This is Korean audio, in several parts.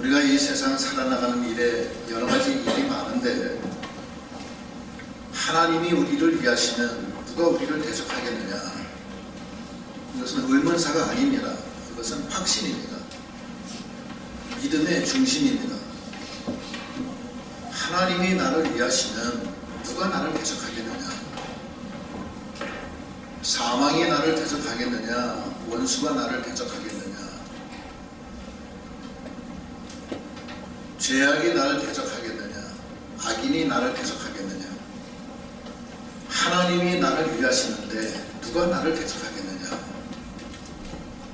우리가 이 세상 살아나가는 일에 여러 가지 일이 많은데 하나님이 우리를 위하시면 누가 우리를 대적하겠느냐? 이것은 의문사가 아닙니다. 이것은 확신입니다. 믿음의 중심입니다. 하나님이 나를 위하시면 누가 나를 대적하겠느냐? 사망이 나를 대적하겠느냐? 원수가 나를 대적하겠느냐? 죄악이 나를 대적하겠느냐? 악인이 나를 대적하겠느냐? 하나님이 나를 위하시는데 누가 나를 대적하겠느냐?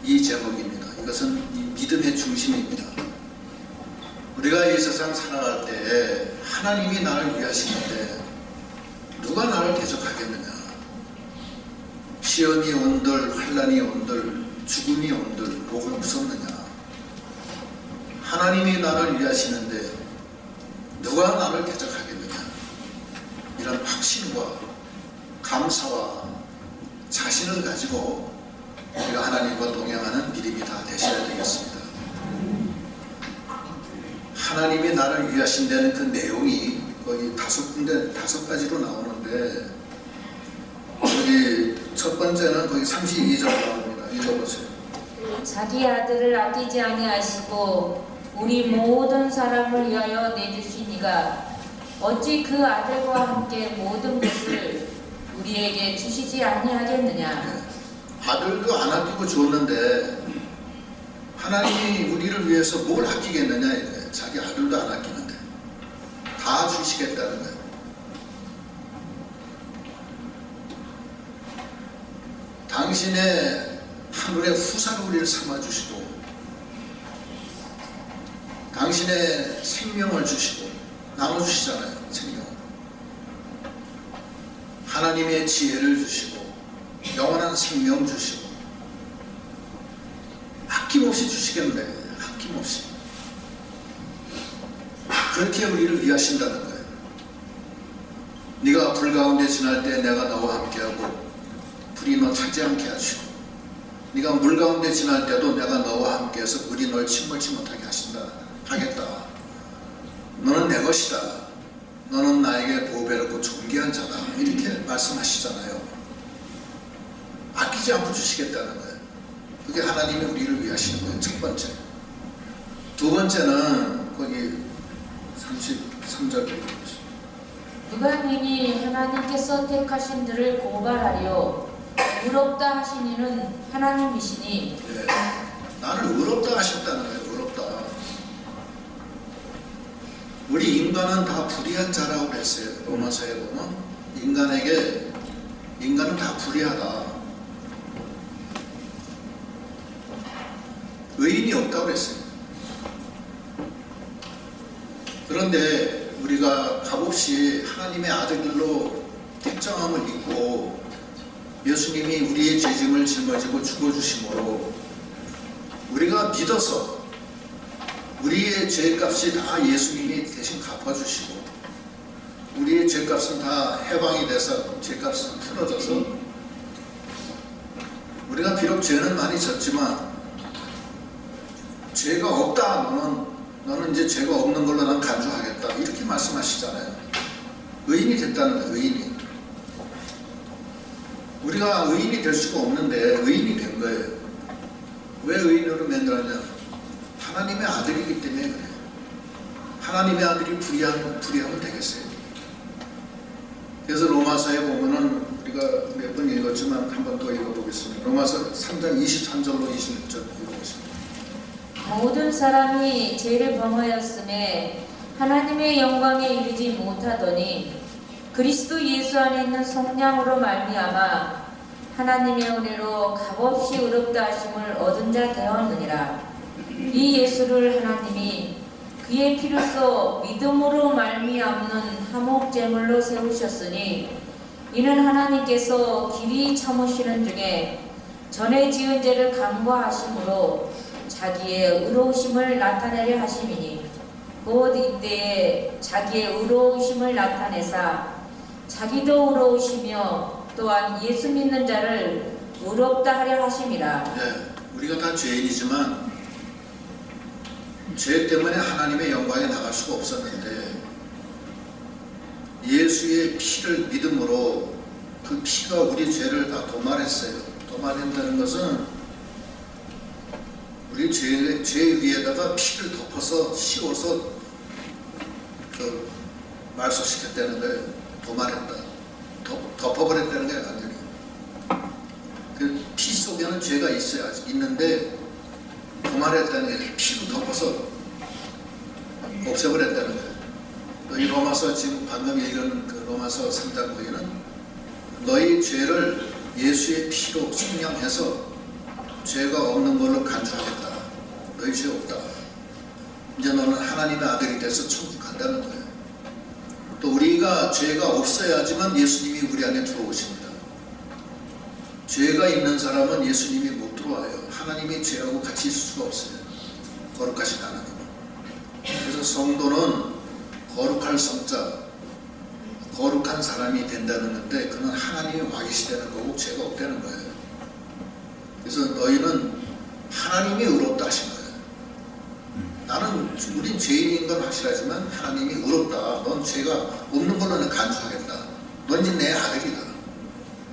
이 제목입니다. 이것은 이 믿음의 중심입니다. 우리가 이 세상 살아갈 때 하나님이 나를 위하시는데 누가 나를 대적하겠느냐? 시험이 온들, 환난이 온들, 죽음이 온들 뭐가 무섭느냐? 하나님이 나를 위하시는데 누가 나를 대적하겠느냐? 이런 확신과 감사와 자신을 가지고 우리가 하나님과 동행하는 믿음이 다 되셔야 되겠습니다. 하나님이 나를 위하신다는 그 내용이 거의 다섯 가지로 나오는데 여기 첫 번째는 거기 32절 나옵니다. 읽어보세요. 자기 아들을 아끼지 아니하시고 우리 모든 사람을 위하여 내주신 이가 어찌 그 아들과 함께 모든 것을 우리에게 주시지 아니하겠느냐? 네. 아들도 안 아끼고 줬는데 하나님이 우리를 위해서 뭘 아끼겠느냐? 이래. 자기 아들도 안 아끼는데 다 주시겠다는 거예요. 당신의 하늘의 후사로 우리를 삼아주시고 당신의 생명을 주시고 나눠주시잖아요. 생명. 하나님의 지혜를 주시고 영원한 생명 주시고 아낌없이 주시겠는데 아낌없이 그렇게 우리를 위하신다는 거예요. 네가 불 가운데 지날 때 내가 너와 함께하고 불이 너 차지 않게 하시고 네가 물 가운데 지날 때도 내가 너와 함께해서 물이 널 침몰치 못하게 하겠다. 너는 내 것이다. 너는 나에게 보배롭고 존귀한 자다. 이렇게 말씀하시잖아요. 아끼지 않고 주시겠다는 거예요. 그게 하나님이 우리를 위하시는 거예요. 첫 번째. 두 번째는 거기 33절 보겠습니다. 누가 능히 하나님께서 택하신 들을 고발하려 의롭다 하신 이는 하나님이시니. 네, 나를 의롭다 하셨다는 거예요. 의롭다. 우리 인간은 다 불의한 자라고 했어요. 로마서에 보면 인간은 다 불의하다. 의인이 없다고 했어요. 그런데 우리가 값없이 하나님의 아들들로 택정함을 입고 예수님이 우리의 죄짐을 짊어지고 죽어주심으로 우리가 믿어서 우리의 죄값이 다 예수님이 대신 갚아주시고 우리의 죄값은 다 해방이 돼서 죄값은 풀어져서 우리가 비록 죄는 많이 졌지만 죄가 없다. 너는 이제 죄가 없는 걸로 난 간주하겠다. 이렇게 말씀하시잖아요. 의인이 됐다는 거예요. 의인이. 우리가 의인이 될 수가 없는데 의인이 된 거예요. 왜 의인으로 만들었냐? 하나님의 아들이기 때문에 그래요. 하나님의 아들이 불의하면 되겠어요. 그래서 로마서에 보면은 우리가 몇 번 읽었지만 한 번 더 읽어보겠습니다. 로마서 3장 23절로 26절 읽어보겠습니다. 모든 사람이 죄를 범하였음에 하나님의 영광에 이르지 못하더니 그리스도 예수 안에 있는 성령으로 말미암아 하나님의 은혜로 값없이 의롭다 하심을 얻은 자 되었느니라. 이 예수를 하나님이 그의 피로써 믿음으로 말미암는 화목제물로 세우셨으니 이는 하나님께서 길이 참으시는 중에 전에 지은 죄를 간과하심으로 자기의 의로우심을 나타내려 하심이니 곧 이때에 자기의 의로우심을 나타내사 자기도 의로우시며 또한 예수 믿는 자를 의롭다 하려 하심이라. 네, 우리가 다 죄인이지만 죄 때문에 하나님의 영광에 나갈 수가 없었는데 예수의 피를 믿음으로 그 피가 우리 죄를 다 도말했어요. 도말한다는 것은 우리 죄 위에다가 피를 덮어서 씌워서 말소시켰다는 거예요. 도말했다. 덮어버렸다는 거예요. 완전히. 그 피 속에는 죄가 있어요. 아직 있는데 도말했다는 게 피로 덮어서 없애버렸다는 거예요. 또 이 로마서 지금 방금 읽은 그 로마서 3장 거기는 너희 죄를 예수의 피로 속량해서 죄가 없는 걸로 간주하겠다. 너희 죄 없다. 이제 너는 하나님의 아들이 돼서 천국 간다는 거예요. 또 우리가 죄가 없어야지만 예수님이 우리 안에 들어오십니다. 죄가 있는 사람은 예수님이 못 들어와요. 하나님이 죄하고 같이 있을 수가 없어요. 거룩하신 하나님. 그래서 성도는 거룩할 성자, 거룩한 사람이 된다는 건데 그는 하나님이 와 계시다는 거고 죄가 없다는 거예요. 그래서 너희는 하나님이 의롭다 하신 거예요. 나는 우린 죄인인 건 확실하지만 하나님이 의롭다. 넌 죄가 없는 걸로는 간주하겠다. 넌 이제 내 아들이다.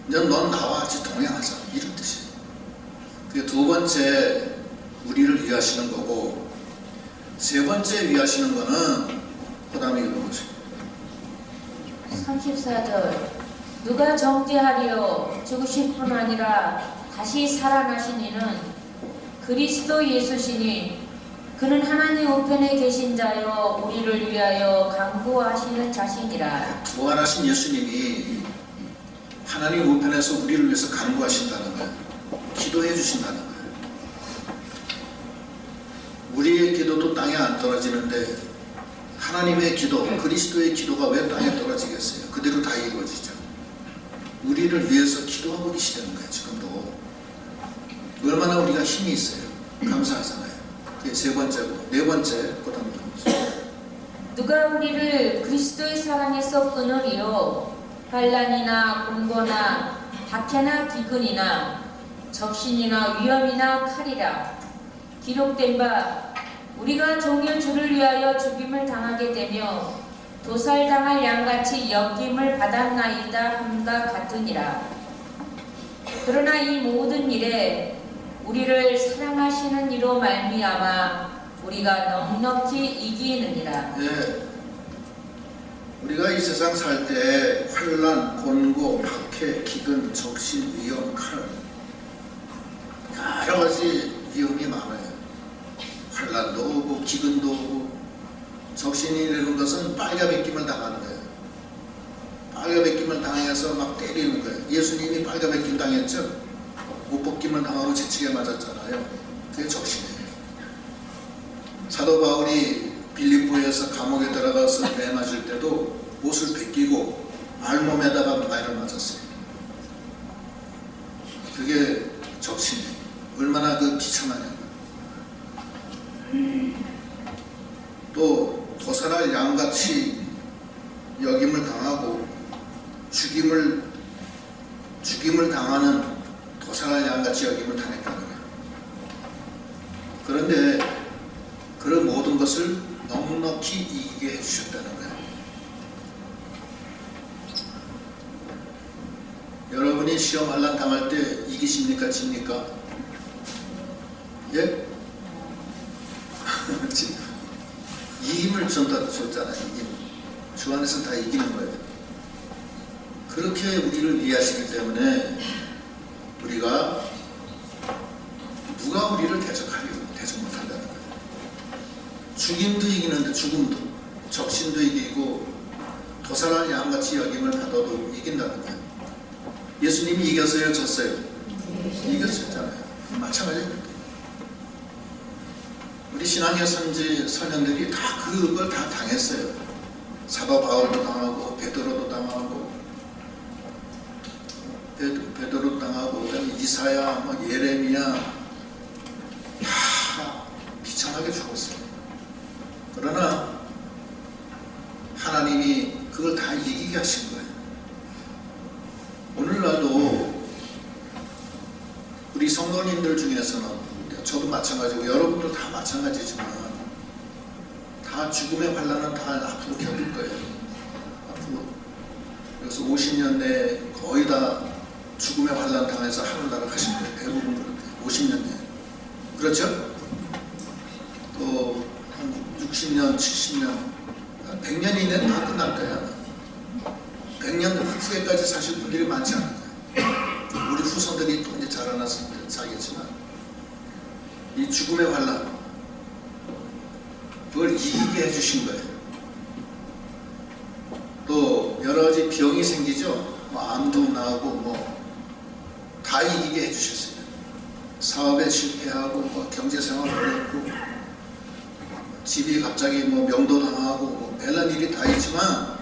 이제 넌 나와 같이 동행하자. 이런 뜻이에요. 그게 두 번째 우리를 위하시는 거고 세 번째 위하시는 거는 그 다음에 읽어보세요. 34절 누가 정죄하리요 죽으실 뿐 아니라 다시 살아나신 이는 그리스도 예수시니 그는 하나님 우편에 계신 자여 우리를 위하여 간구하시는 자신이라. 부활하신 예수님이 하나님 우편에서 우리를 위해서 간구하신다는 거예요. 기도해 주신다는 거예요. 우리의 기도도 땅에 안 떨어지는데 하나님의 기도, 그리스도의 기도가 왜 땅에 떨어지겠어요? 그대로 다 이루어지죠. 우리를 위해서 기도하고 계시다는 거예요. 지금도 얼마나 우리가 힘이 있어요. 감사하잖아요. 그게 세 번째고 네 번째 그다음 누가 우리를 그리스도의 사랑에서 끊으리요 환난이나 공고나 박해나 기근이나 적신이나 위험이나 칼이라 기록된 바 우리가 종일 주를 위하여 죽임을 당하게 되며 도살당할 양같이 여김을 받았나이다 함과 같으니라. 그러나 이 모든 일에 우리를 사랑하시는 이로 말미암아 우리가 넉넉히 이기느니라. 예. 우리가 이 세상 살 때 환난, 곤고, 박해, 기근, 적신, 위험, 칼 여러 가지 위험이 많아요. 환난도 오고 기근도 오고 적신이라는 것은 빨가벗김을 당하는 거예요. 빨가벗김을 당해서 막 때리는 거예요. 예수님이 빨가벗김 당했죠. 옷 벗김을 당하고 채찍에 맞았잖아요. 그게 적신이에요. 사도 바울이 빌립보에서 감옥에 들어가서 매 맞을 때도 옷을 벗기고 알몸에다가 말을 맞았어요. 그게 적신이에요. 얼마나 그 비참하냐. 또 도살할 양같이 여김을 당하고 죽임을 당하는 도살할 양같이 여김을 당했다는 거예요. 그런데 그런 모든 것을 넉넉히 이기게 해주셨다는 거예요. 여러분이 시험 환난 당할 때 이기십니까? 집니까? 예? 이김을 줬잖아요. 이김. 주 안에서 다 이기는 거예요. 그렇게 우리를 이해하시기 때문에 우리가 누가 우리를 대적하리요? 대적 못한다는 거예요. 죽임도 이기는데 죽음도, 적신도 이기고 도살할 양같이 여김을 받아도 이긴다는 거예요. 예수님이 이겼어요? 졌어요? 이겼었잖아요. 마찬가지입니다. 우리 신앙의 선현들이 다 그걸 다 당했어요. 사도 바울도 당하고 베드로도 당하고 그다음에 이사야, 예레미야 다 비참하게 죽었어요. 그러나 하나님이 그걸 다 이기게 하신 거예요. 오늘날도 우리 성도님들 중에서는 저도 마찬가지고 여러분도 다 마찬가지지만 다 죽음의 환란은 다 앞으로 겪을 거예요. 앞으로. 그래서 50년 내에 거의 다 죽음의 환란 당해서 하늘나라 가실 거예요. 대부분 그렇게 50년 내에. 그렇죠? 또 한 60년, 70년, 100년 이내는 다 끝날 거예요. 100년 후에까지 사실 분들이 많지 않을 거예요. 우리 후손들이 또 이제 자라나서 살겠지만 이 죽음의 환란 그걸 이기게 해주신 거예요. 또 여러 가지 병이 생기죠. 뭐 암도 나오고 뭐 다 이기게 해주셨어요. 사업에 실패하고 뭐 경제생활 어렵고 집이 갑자기 뭐 명도당하고 뭐 별난 일이 다 있지만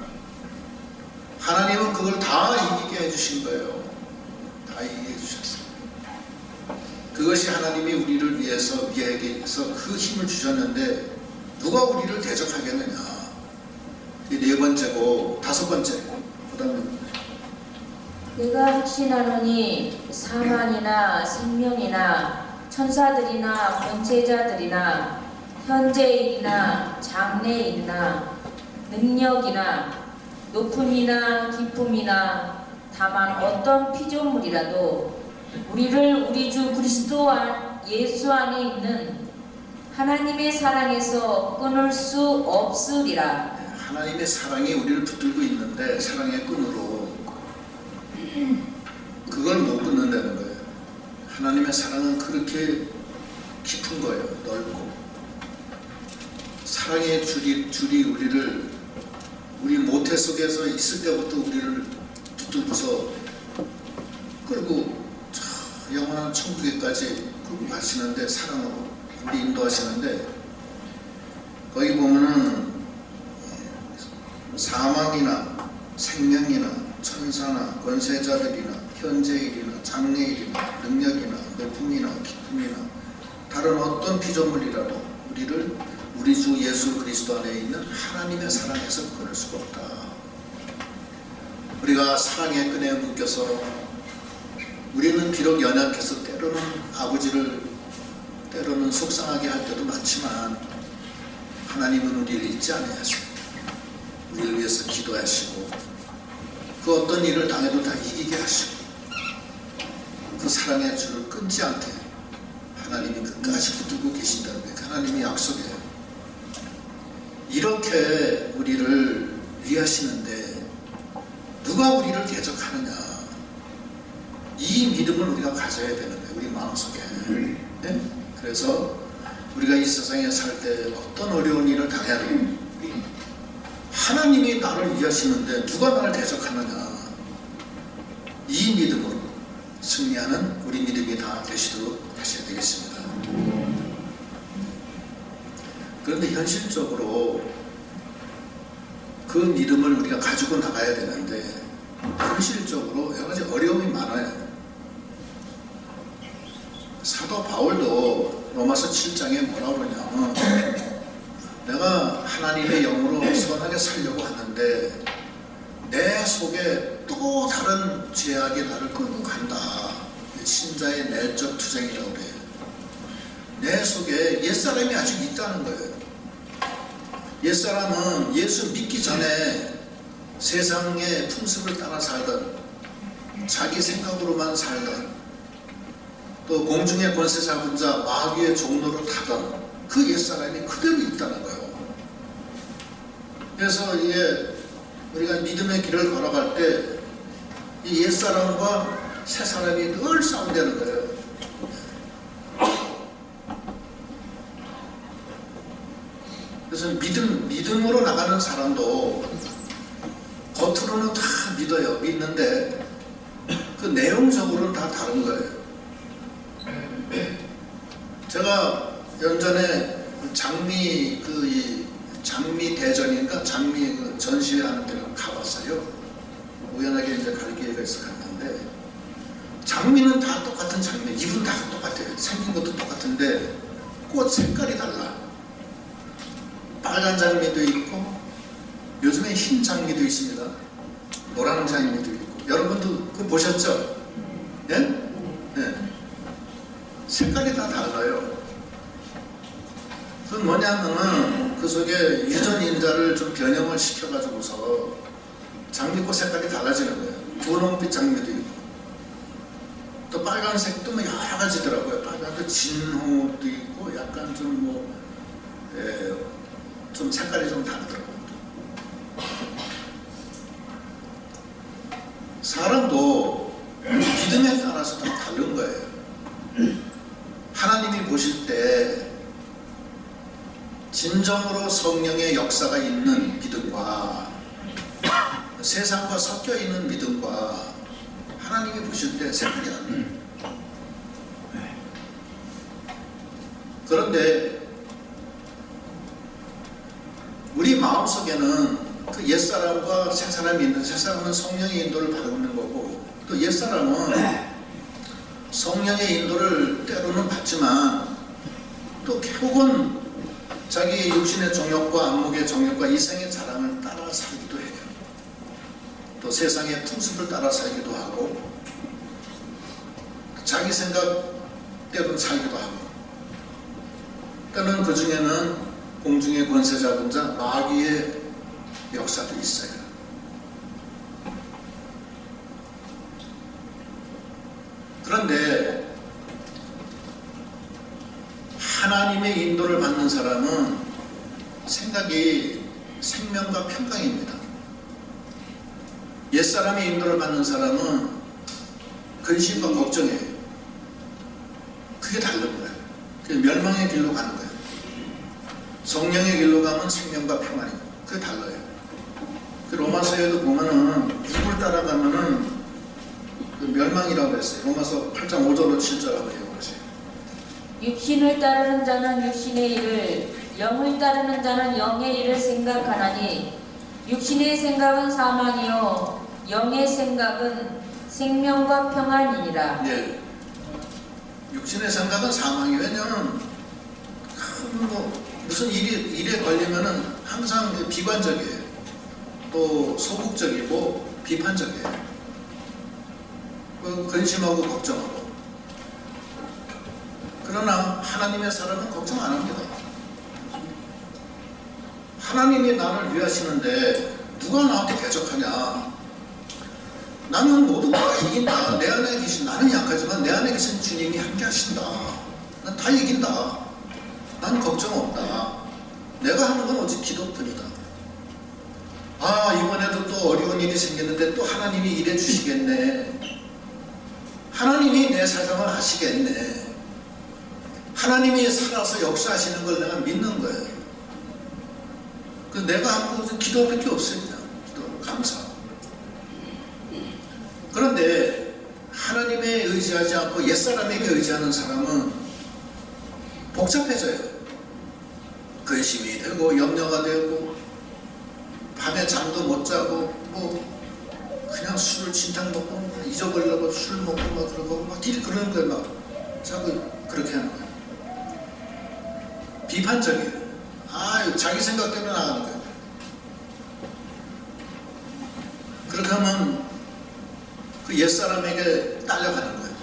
하나님은 그걸 다 이기게 해주신 거예요. 다 이기게 해주셨어요. 그것이 하나님이 우리를 위해서 그 힘을 주셨는데 누가 우리를 대적하겠느냐. 이 네 번째고 다섯 번째. 그다음에 내가 확신하노니 사망이나 생명이나 천사들이나 권세자들이나 현재일이나 장래일이나 능력이나 높음이나 기쁨이나 다만 어떤 피조물이라도 우리를 우리 주 그리스도 예수 안에 있는 하나님의 사랑에서 끊을 수 없으리라. 하나님의 사랑이 우리를 붙들고 있는데 사랑의 끈으로 그걸 못 끊는다는 거예요. 하나님의 사랑은 그렇게 깊은 거예요. 넓고 사랑의 줄이 우리를 우리 모태 속에서 있을 때부터 우리를 붙들고서 끌고 영원한 천국에까지 끌고 가시는데 사랑으로 우리 인도하시는데 거기 보면은 사망이나 생명이나 천사나 권세자들이나 현재일이나 장래일이나 능력이나 높음이나 기쁨이나 다른 어떤 피조물이라도 우리를 우리 주 예수 그리스도 안에 있는 하나님의 사랑에서 끊을 수가 없다. 우리가 사랑의 끈에 묶여서 우리는 비록 연약해서 때로는 아버지를 때로는 속상하게 할 때도 많지만 하나님은 우리를 잊지 않으셨어요. 우리를 위해서 기도하시고 그 어떤 일을 당해도 다 이기게 하시고 그 사랑의 줄을 끊지 않게 하나님이 끝까지 붙들고 계신다는 게 하나님의 약속이에요. 이렇게 우리를 위하시는데 누가 우리를 대적하느냐. 이 믿음을 우리가 가져야 되는 거예요. 우리 마음속에. 네? 그래서 우리가 이 세상에 살 때 어떤 어려운 일을 당해도 하나님이 나를 위하시는데 누가 나를 대적하느냐. 이 믿음으로 승리하는 우리 믿음이 다 되시도록 하셔야 되겠습니다. 그런데 현실적으로 그 믿음을 우리가 가지고 나가야 되는데 현실적으로 여러 가지 어려움이 많아요. 사도 바울도 로마서 7장에 뭐라고 그러냐면 내가 하나님의 영으로 선하게 살려고 하는데 내 속에 또 다른 죄악이 나를 끌고 간다. 신자의 내적 투쟁이라고 그래요. 내 속에 옛사람이 아직 있다는 거예요. 옛사람은 예수 믿기 전에 세상의 풍습을 따라 살던 자기 생각으로만 살던 또 공중의 권세 잡은 자 마귀의 종로를 타던 그 옛사람이 그대로 있다는 거예요. 그래서 이게 우리가 믿음의 길을 걸어갈 때 이 옛사람과 새사람이 늘 싸운다는 거예요. 그래서 믿음으로 나가는 사람도 겉으로는 다 믿어요. 믿는데 그 내용적으로는 다 다른 거예요. 제가 연전에 장미 대전인가 장미 전시회하는 데를 가봤어요. 우연하게 이제 갈 기회가 있어 갔는데 장미는 다 똑같은 장미, 잎은 다 똑같아요. 생긴 것도 똑같은데 꽃 색깔이 달라. 빨간 장미도 있고 요즘에 흰 장미도 있습니다. 노란 장미도 있고. 여러분도 그거 보셨죠? 예? 네. 색깔이 다 달라요. 그건 뭐냐면은 그 속에 유전인자를 좀 변형을 시켜가지고서 장미꽃 색깔이 달라지는 거예요. 분홍빛 장미도 있고 또 빨간색도 뭐 여러 가지더라고요. 빨간색 진홍도 있고 약간 좀 좀 색깔이 좀 다르더라고요. 사람도 믿음에 따라서 다 다른 거예요. 하나님이 보실 때 진정으로 성령의 역사가 있는 믿음과 세상과 섞여 있는 믿음과 하나님이 보실 때 색깔이 달라요. 그런데 우리 마음속에는 그 옛사람과 새사람이 있는데 새사람은 성령의 인도를 받는 거고 또 옛사람은 성령의 인도를 때로는 받지만 또 결국은 자기 육신의 정욕과 안목의 정욕과 이생의 자랑을 따라 살기도 해요. 또 세상의 풍습을 따라 살기도 하고 자기 생각대로 살기도 하고 때는 그 중에는 공중의 권세 잡은 자 마귀의 역사도 있어요. 그런데 하나님의 인도를 받는 사람은 생각이 생명과 평강입니다. 옛사람의 인도를 받는 사람은 근심과 걱정이에요. 그게 다른 거예요. 그게 멸망의 길로 가는 거예요. 성령의 길로 가면 생명과 평안이고 그게 달라요. 그 로마서에도 보면은 누굴 따라가면은 그 멸망이라고 했어요. 로마서 8장 5절로 7절하고 얘기하세요. 육신을 따르는 자는 육신의 일을, 영을 따르는 자는 영의 일을 생각하나니 육신의 생각은 사망이요 영의 생각은 생명과 평안이니라. 예. 육신의 생각은 사망이 왜냐하면 무슨 일에 걸리면은 항상 비관적이에요. 또 소극적이고 비판적이에요. 근심하고 걱정하고. 그러나 하나님의 사람은 걱정 안 합니다. 하나님이 나를 위하시는데 누가 나한테 대적하냐? 나는 모든 걸 이긴다. 내 안에 계신 나는 약하지만 내 안에 계신 주님이 함께 하신다. 난 다 이긴다. 난 걱정 없다. 내가 하는 건 오직 기도뿐이다. 아, 이번에도 또 어려운 일이 생겼는데 또 하나님이 일해 주시겠네. 하나님이 내 사정을 하시겠네. 하나님이 살아서 역사하시는 걸 내가 믿는 거예요. 그 내가 한 것은 기도밖에 없습니다. 기도, 감사. 그런데 하나님에 의지하지 않고 옛사람에게 의지하는 사람은 복잡해져요. 근심이 되고 염려가 되고 밤에 잠도 못 자고 그냥 술을 진탕 먹고 잊어버리려고 술 먹고 그러고 그러는 거예요. 막 자꾸 그렇게 하는 거예요. 비판적이에요. 자기 생각대로 나가는 거예요. 그렇게 하면 그 옛사람에게 딸려가는 거예요.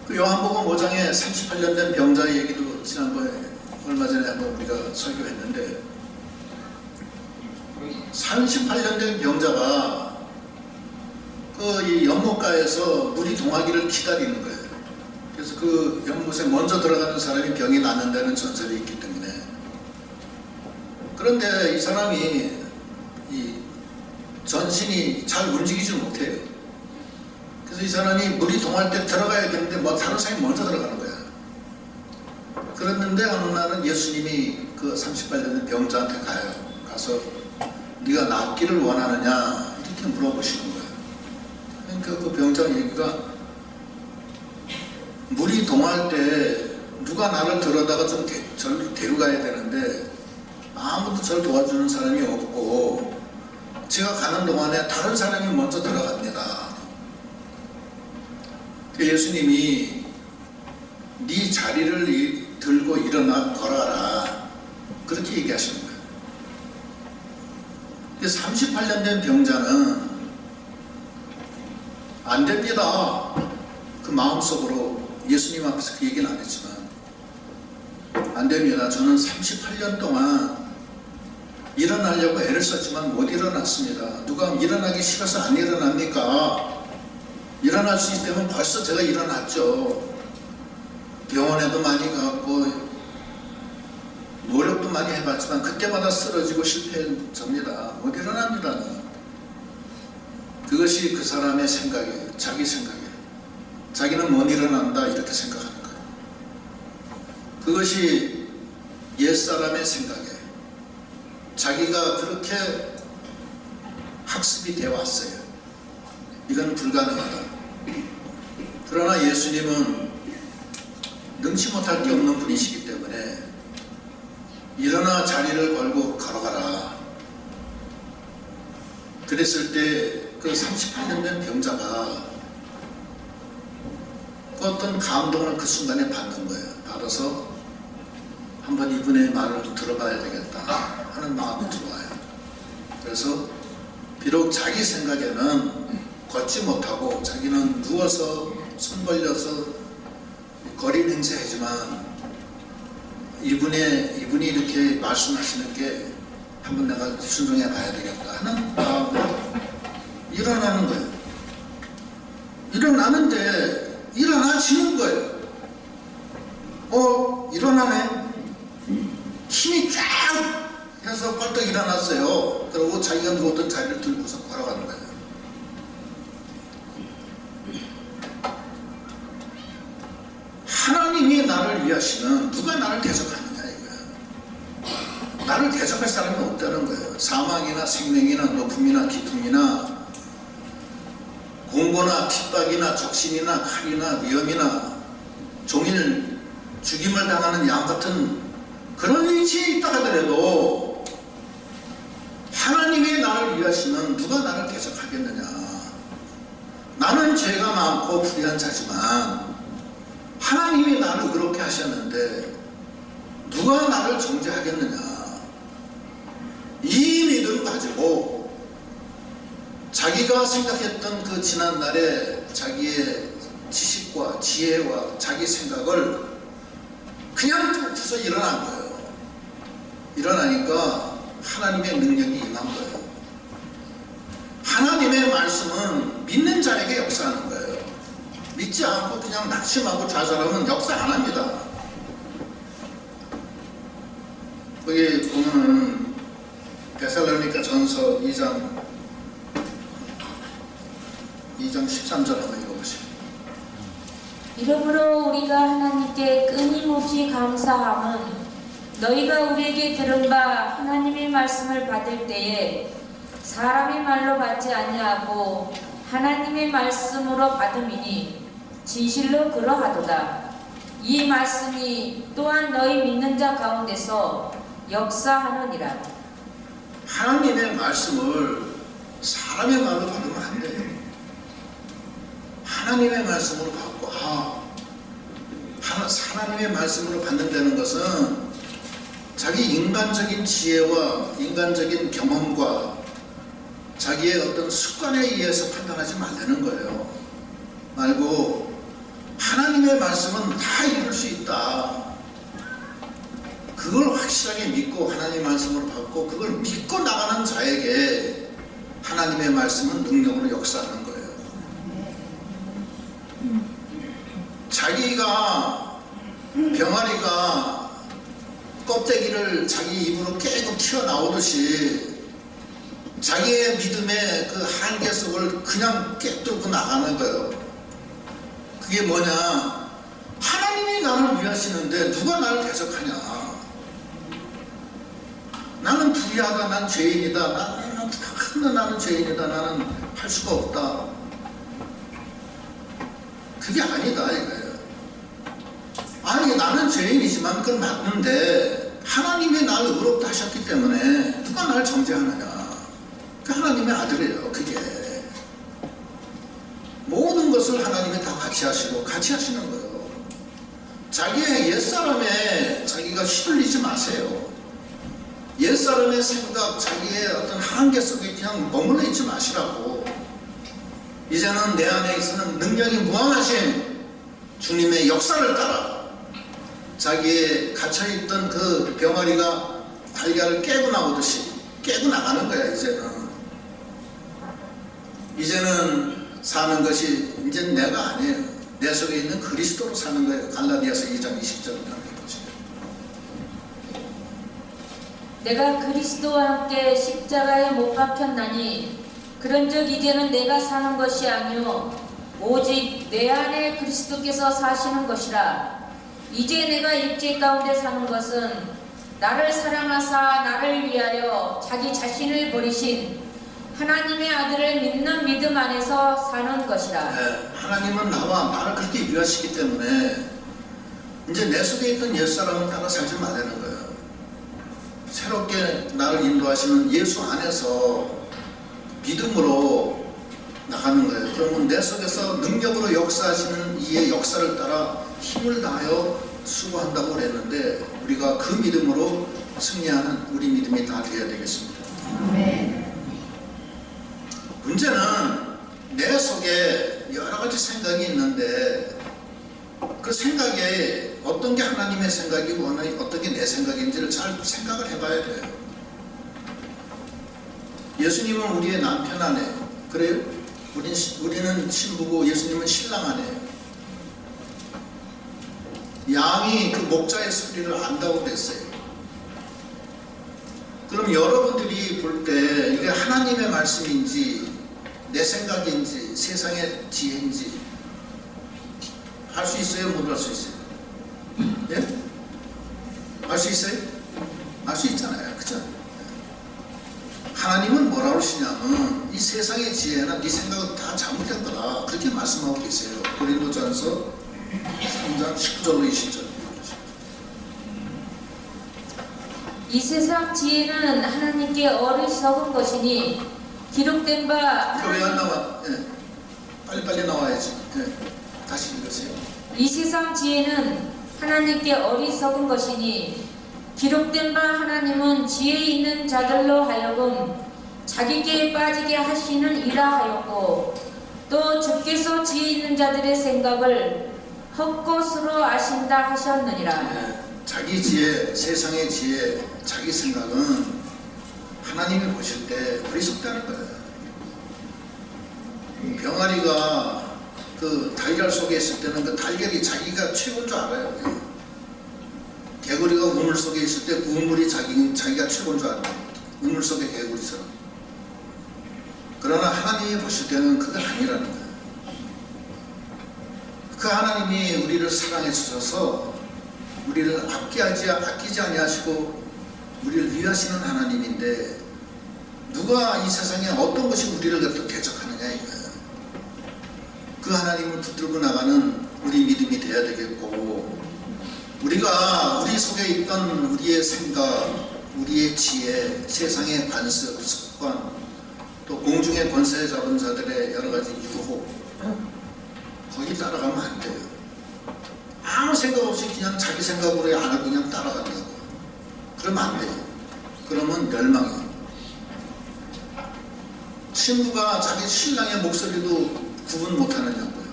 그 요한복음 5장에 38년 된 병자의 얘기도 지난번에 얼마 전에 한번 우리가 설교했는데 38년 된 병자가 이 연못가에서 물이 동하기를 기다리는 거예요. 그래서 그 연못에 먼저 들어가는 사람이 병이 낫는다는 전설이 있기 때문에. 그런데 이 사람이 이 전신이 잘 움직이지 못해요. 그래서 이 사람이 물이 동할 때 들어가야 되는데 다른 사람이 먼저 들어가는 거야. 그랬는데 어느 날은 예수님이 그 38년 된 병자한테 가서 네가 낫기를 원하느냐 이렇게 물어보시는 거예요. 그러니까 그 병자 얘기가 물이 동할 때 누가 나를 들어다가 좀 저를 데려가야 되는데 아무도 저를 도와주는 사람이 없고 제가 가는 동안에 다른 사람이 먼저 들어갑니다. 예수님이 네 자리를 들고 일어나 걸어라 그렇게 얘기하시는 거예요. 38년 된 병자는 안 됩니다. 그 마음속으로 예수님 앞에서 그 얘기는 안 했지만 안 됩니다. 저는 38년 동안 일어나려고 애를 썼지만 못 일어났습니다. 누가 일어나기 싫어서 안 일어납니까? 일어날 수 있다면 벌써 제가 일어났죠. 병원에도 많이 갔고 노력도 많이 해봤지만 그때마다 쓰러지고 실패한 접니다. 못 일어납니다. 그것이 그 사람의 생각이에요. 자기 생각이에요. 자기는 못 일어난다 이렇게 생각하는 거예요. 그것이 옛사람의 생각이에요. 자기가 그렇게 학습이 되어 왔어요. 이건 불가능하다. 그러나 예수님은 능치 못할 게 없는 분이시기 때문에 일어나 자리를 걸고 걸어가라. 그랬을 때 그 38년 된 병자가 그 어떤 감동을 그 순간에 받는 거예요. 받아서 한번 이분의 말을 들어봐야 되겠다 하는 마음이 들어와요. 그래서 비록 자기 생각에는 걷지 못하고 자기는 누워서 손 벌려서 거리 행세하지만 이분이 이렇게 말씀하시는 게 한번 내가 순종해 봐야 되겠다 하는 마음으로 일어나는 거예요. 일어나는데 일어나지는 거예요. 일어나네. 힘이 쫙 해서 벌떡 일어났어요. 그리고 자기가 누웠던 자리를 들고서 걸어가는 거예요. 하나님이 나를 위하시면 누가 나를 대적하느냐 이거야. 나를 대적할 사람이 없다는 거예요. 사망이나 생명이나 높음이나 기쁨이나 공고나 핍박이나 적신이나 칼이나 위험이나 종일 죽임을 당하는 양 같은 그런 위치에 있다 하더라도 하나님이 나를 위하시면 누가 나를 대적하겠느냐. 나는 죄가 많고 불의한 자지만 하나님이 나를 그렇게 하셨는데 누가 나를 정죄하겠느냐. 이 믿음 가지고 자기가 생각했던 그 지난날에 자기의 지식과 지혜와 자기 생각을 그냥 펼쳐서 일어난 거예요. 일어나니까 하나님의 능력이 임한 거예요. 하나님의 말씀은 믿는 자에게 역사하는 거예요. 믿지 않고 그냥 낙심하고 좌절하면 역사 안 합니다. 거기 보면은 데살로니가 전서 2장 13절 한번 읽어보세요. 이러므로 우리가 하나님께 끊임없이 감사함은 너희가 우리에게 들은 바 하나님의 말씀을 받을 때에 사람의 말로 받지 아니하고 하나님의 말씀으로 받음이니 진실로 그러하도다. 이 말씀이 또한 너희 믿는 자 가운데서 역사하느니라. 하나님의 말씀을 사람의 말로 받으면 안 돼요. 하나님의 말씀으로 받고 하나님의 말씀으로 받는다는 것은 자기 인간적인 지혜와 인간적인 경험과 자기의 어떤 습관에 의해서 판단하지 말라는 거예요. 말고 하나님의 말씀은 다 이룰 수 있다. 그걸 확실하게 믿고 하나님의 말씀으로 받고 그걸 믿고 나가는 자에게 하나님의 말씀은 능력으로 역사하는 거예요. 자기가 병아리가 껍데기를 자기 입으로 깨고 튀어나오듯이 자기의 믿음의 그 한계 속을 그냥 깨뚫고 나가는 거예요. 그게 뭐냐? 하나님이 나를 위하시는데 누가 나를 대적하냐? 나는 불의하다, 난 죄인이다, 나는 죄인이다, 나는 할 수가 없다. 그게 아니다 이거예요. 아니 나는 죄인이지만 그건 맞는데 하나님이 나를 의롭다 하셨기 때문에 누가 나를 정죄하느냐. 그 하나님의 아들이에요. 그게 모든 것을 하나님이 다 같이 하시고 같이 하시는 거예요. 자기의 옛사람에 자기가 휘둘리지 마세요. 옛사람의 생각, 자기의 어떤 한계 속에 그냥 머물러 있지 마시라고. 이제는 내 안에 있는 능력이 무한하신 주님의 역사를 따라 자기의 갇혀있던 그 병아리가 달걀을 깨고 나오듯이 깨고 나가는 거야. 이제는 사는 것이 이제 내가 아니에요. 내 속에 있는 그리스도로 사는 거예요. 갈라디아서 2장 20절을 함께 보세요. 내가 그리스도와 함께 십자가에 못 박혔나니 그런즉 이제는 내가 사는 것이 아니요 오직 내 안에 그리스도께서 사시는 것이라. 이제 내가 육체 가운데 사는 것은 나를 사랑하사 나를 위하여 자기 자신을 버리신 하나님의 아들을 믿는 믿음 안에서 사는 것이라. 네, 하나님은 나를 그렇게 위하시기 때문에 이제 내 속에 있던 옛사람은 따라 살지 말라는 거예요. 새롭게 나를 인도하시는 예수 안에서 믿음으로 나가는 거예요. 그러면 내 속에서 능력으로 역사하시는 이의 역사를 따라 힘을 다하여 수고한다고 그랬는데 우리가 그 믿음으로 승리하는 우리 믿음이 다 되어야 되겠습니다. 문제는 내 속에 여러 가지 생각이 있는데 그 생각에 어떤 게 하나님의 생각이고 어떤 게 내 생각인지를 잘 생각을 해봐야 돼요. 예수님은 우리의 남편 아내예요. 그래요? 우리는 신부고 예수님은 신랑 아내예요. 양이 그 목자의 소리를 안다고 그랬어요. 그럼 여러분들이 볼 때 이게 하나님의 말씀인지 내 생각인지 세상의 지혜인지 알 수 있어요? 못 알 수 있어요? 예? 알 수 있어요? 알 수 있잖아요. 그죠? 하나님은 뭐라고 하시냐면 이 세상의 지혜나 네 생각은 다 잘못된 거다. 그렇게 말씀하고 계세요. 고린도전서 3장 19절로 20절. 이 세상 지혜는 하나님께 어리석은 것이니 기록된 바 이거 왜 안 나와? 예. 빨리 나와야지. 예. 다시 읽으세요. 이 세상 지혜는 하나님께 어리석은 것이니 기록된 바 하나님은 지혜 있는 자들로 하여금 자기께 빠지게 하시는 이라 하였고 또 주께서 지혜 있는 자들의 생각을 헛것으로 아신다 하셨느니라. 예. 자기 지혜, 세상의 지혜, 자기 생각은 하나님이 보실 때 어리석다는 거예요. 병아리가 그 달걀 속에 있을 때는 그 달걀이 자기가 최고인 줄 알아요. 개구리가 우물 속에 있을 때 그 우물이 자기가 최고인 줄 알아요. 우물 속의 개구리처럼. 그러나 하나님이 보실 때는 그게 아니라는 거예요. 그 하나님이 우리를 사랑해 주셔서 우리를 아끼지 아니하시고 우리를 위하시는 하나님인데 누가 이 세상에 어떤 것이 우리를 갖다 대적하느냐 이거예요. 그 하나님을 붙들고 나가는 우리 믿음이 되어야 되겠고 우리가 우리 속에 있던 우리의 생각, 우리의 지혜, 세상의 관습, 습관 또 공중의 권세 잡은 자들의 여러 가지 유혹 거기 따라가면 안 돼요. 아무 생각 없이 그냥 자기 생각으로 안 하고 그냥 따라간다고. 그러면 안 돼요. 그러면 멸망이에요. 신부가 자기 신랑의 목소리도 구분 못하느냐고요.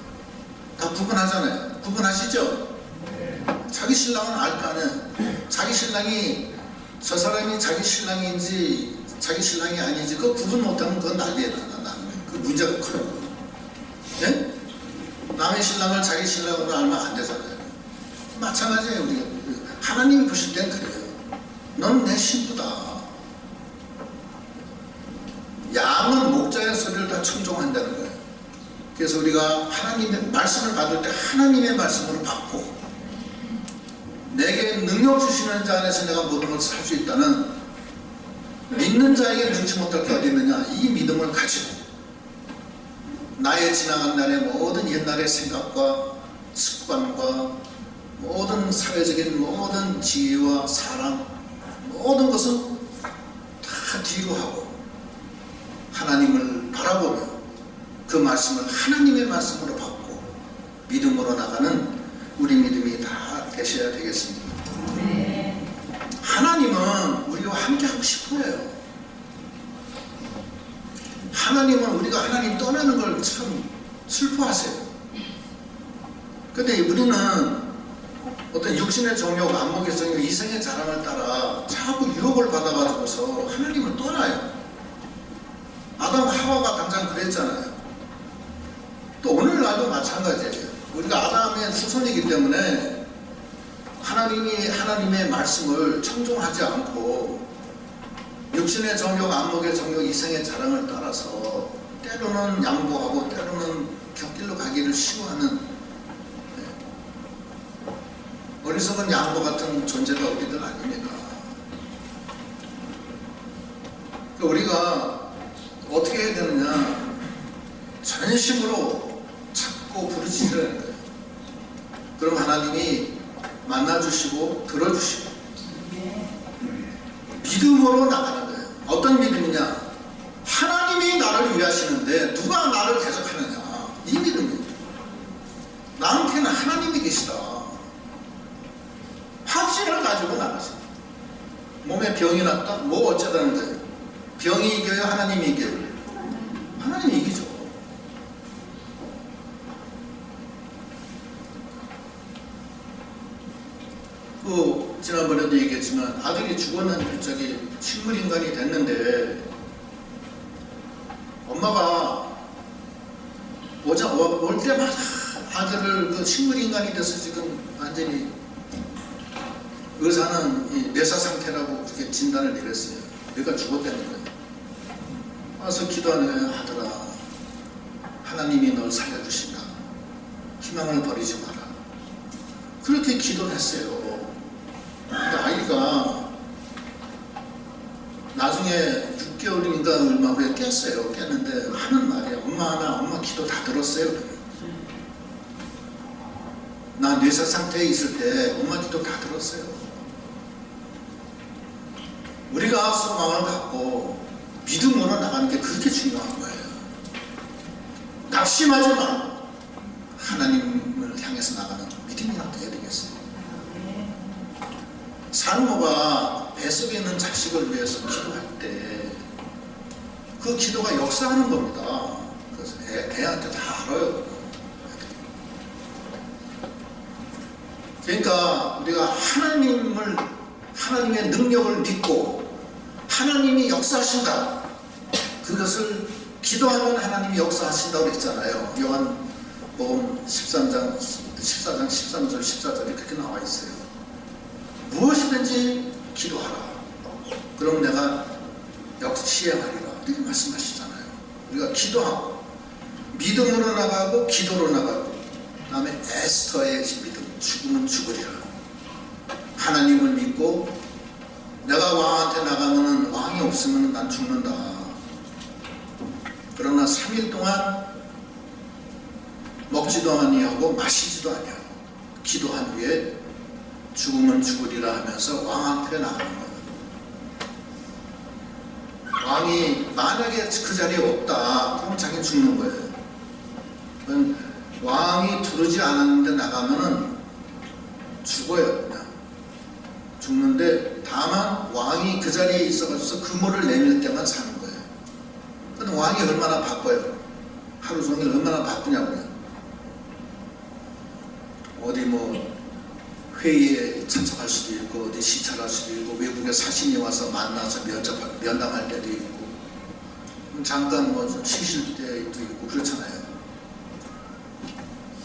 다 구분하잖아요. 구분하시죠? 자기 신랑은 알 거 아니에요. 자기 신랑이 저 사람이 자기 신랑인지 자기 신랑이 아닌지 그거 구분 못하면 그건 난리에 나는 거예요. 그 문제가 커요. 네? 남의 신랑을 자기 신랑으로 알면 안 되잖아요. 마찬가지예요. 우리가 하나님이 보실 땐 그래요. 넌 내 신부다. 양은 목자의 소리를 다 청종한다는 거예요. 그래서 우리가 하나님의 말씀을 받을 때 하나님의 말씀으로 받고 내게 능력 주시는 자 안에서 내가 모든 것을 살 수 있다는 믿는 자에게 능치 못할 게 어디 있느냐. 이 믿음을 가지고 나의 지나간 날의 모든 옛날의 생각과 습관과 모든 사회적인 모든 지혜와 사랑 모든 것은 다 뒤로 하고 하나님을 바라보며 그 말씀을 하나님의 말씀으로 받고 믿음으로 나가는 우리 믿음이 다 되셔야 되겠습니다. 네. 하나님은 우리와 함께하고 싶어요. 하나님은 우리가 하나님 떠나는 걸 참 슬퍼하세요. 근데 우리는 어떤 육신의 정욕, 안목의 정욕, 이생의 자랑을 따라 자꾸 유혹을 받아가지고서 하나님을 떠나요. 아담 하와가 당장 그랬잖아요. 또 오늘날도 마찬가지예요. 우리가 아담의 후손이기 때문에 하나님이 하나님의 말씀을 청종하지 않고 육신의 정욕, 안목의 정욕, 이생의 자랑을 따라서 때로는 양보하고 때로는 곁길로 가기를 싫어하는 어리석은 양보 같은 존재가 우리들 아닙니까? 우리가 어떻게 해야 되느냐? 전심으로 찾고 부르짖으라는 거예요. 그럼 하나님이 만나주시고 들어주시고 믿음으로 나가는 거예요. 어떤 믿음이냐? 하나님이 나를 위하시는데 누가 나를 대적하느냐? 이 믿음이에요. 나한테는 하나님이 계시다. 확신을 가지고 나가세요. 몸에 병이 났다? 뭐 어쩌다는 거예요? 병이 이겨요? 하나님이 이겨요? 하나님이 이기죠. 지난번에도 얘기했지만 아들이 죽었는데 저기 식물인간이 됐는데 엄마가 올 때마다 아들을 그 식물인간이 돼서 지금 완전히 의사는 이 뇌사 상태라고 그렇게 진단을 내렸어요. 내가 죽었다는 거예요. 와서 기도하는 거예요. 아들아, 하나님이 널 살려주신다. 희망을 버리지 마라. 그렇게 기도를 했어요. 근데 아이가 나중에 6개월인가 얼마 후에 깼어요. 깼는데 하는 말이에요. 엄마 기도 다 들었어요. 나 뇌사 상태에 있을 때 엄마 기도 다 들었어요. 우리가 소망을 갖고 믿음으로 나가는 게 그렇게 중요한 거예요. 낙심하지 말고 하나님을 향해서 나가는 믿음이나 돼야 되겠어요. 산모가 뱃속에 있는 자식을 위해서 기도할 때 그 기도가 역사하는 겁니다. 그래서 애한테 다 알아요. 그러니까 우리가 하나님의 능력을 믿고 하나님이 역사하신다. 그것을 기도하면 하나님이 역사하신다고 했잖아요. 요한복음 14장 13절 14절에 그렇게 나와 있어요. 무엇이든지 기도하라. 그럼 내가 시행하리라. 이렇게 말씀하시잖아요. 우리가 기도하고 믿음으로 나가고 기도로 나가고 그 다음에 에스더의 믿음. 죽으면 죽으리라. 하나님을 믿고 내가 왕한테 나가면 왕이 없으면 난 죽는다. 그러나 3일 동안 먹지도 아니하고 마시지도 아니하고 기도한 후에 죽으면 죽으리라 하면서 왕한테 나가는 거예요. 왕이 만약에 그 자리에 없다 그럼 자기는 죽는 거예요. 왕이 두르지 않았는데 나가면은 죽어요. 그냥 죽는데 다만 왕이 그 자리에 있어가지고 금호를 내밀 때만 사는 거예요. 근데 왕이 얼마나 바빠요. 하루 종일 얼마나 바쁘냐고요. 어디 뭐 회의에 참석할 수도 있고 어디 시찰할 수도 있고 외국에 사신이 와서 만나서 면담할 때도 있고 잠깐 뭐 좀 쉬실 때도 있고 그렇잖아요.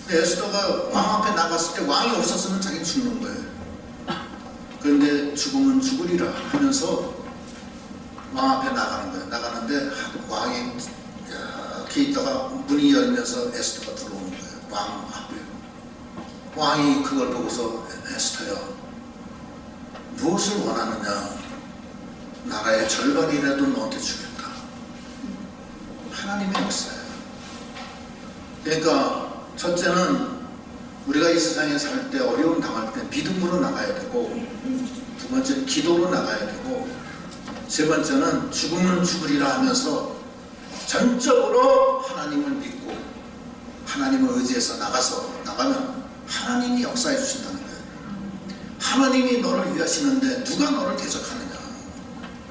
근데 에스더가 왕 앞에 나갔을 때 왕이 없었으면 자기는 죽는 거예요. 그런데 죽으면 죽으리라 하면서 왕 앞에 나가는 거예요. 나가는데 왕이 이렇게 있다가 문이 열면서 에스더가 들어오는 거예요. 왕 앞에. 왕이 그걸 보고서 에스더야 무엇을 원하느냐. 나라의 절반이라도 너한테 주겠다. 하나님의 역사예요. 그러니까 첫째는 우리가 이 세상에 살 때 어려움 당할 때 믿음으로 나가야 되고, 두 번째는 기도로 나가야 되고, 세 번째는 죽으면 죽으리라 하면서 전적으로 하나님을 믿고 하나님을 의지해서 나가면 하나님이 역사해 주신다는 거예요. 하나님이 너를 위하시는데 누가 너를 대적하느냐.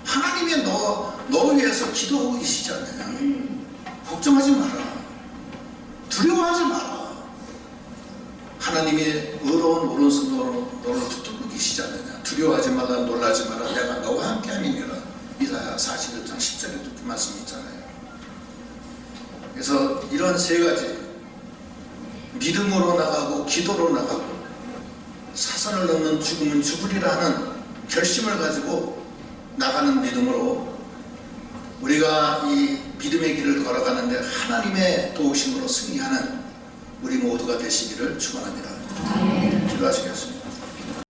하나님이 너를 위해서 기도하고 계시잖아요. 걱정하지 마라. 두려워하지 마라. 하나님의 의로운 오른손으로 너를 붙들고 계시지 않느냐. 두려워하지 말라, 놀라지 마라, 내가 너와 함께 함이니라. 이사야 41장 10절에도 그 말씀이 있잖아요. 그래서 이런 세 가지, 믿음으로 나가고 기도로 나가고 사선을 넘는 죽으면 죽으리라 하는 결심을 가지고 나가는 믿음으로 우리가 이 믿음의 길을 걸어가는데 하나님의 도우심으로 승리하는 우리 모두가 되시기를 축원합니다. 기도하시겠습니다.